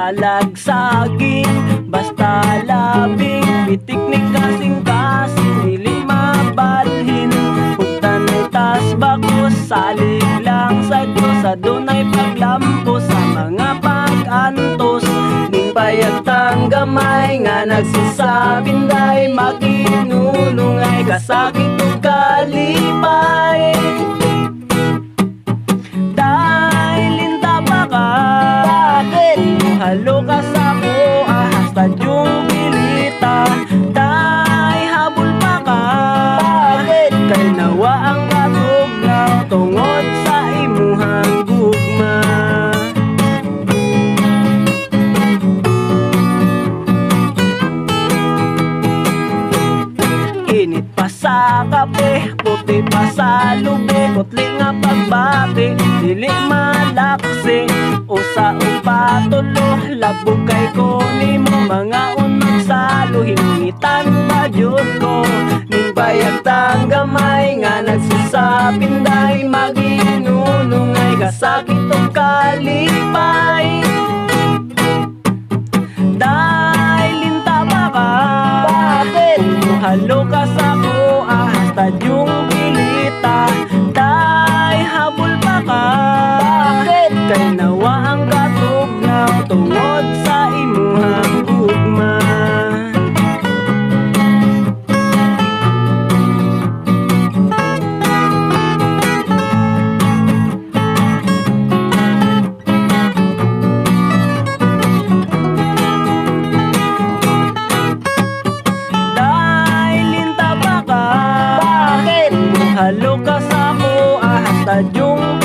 salagsaging, basta labing, pitiknik kasing-kasing, dili mabalhin. Ug tanutas bakos, salig lang sa Dios, adunay paglampo sa mga pag-antos. Ning payagtang gamay nga nagsisabing day, maginulungay kasakit ug kalipay. Halo ka sa ko, hasta yung pilita. Day, habol pa ka. Bakit? Kay nawa ang katugnaw tungod sa imuhang gugma. Init pa sa kape, puti pa sa lube, putli nga pagbati, dili malaksi. Usa upa tulo, labog kay ko nimo, mga unang salo, hiningitan pa jud ko. Ning bayagtang gamay nga nagsisapin day, maginulungay kasakit ug kalipay. Day, linta pa ka. Bakit? Halo ka sa ko, hasta yung pilita. Day, habol pa ka. Bakit? Kay nawa ang katugnaw tungod sa imuhang gugma. Day, linta pa ka. Bakit? Halo ka sa ko, hasta yung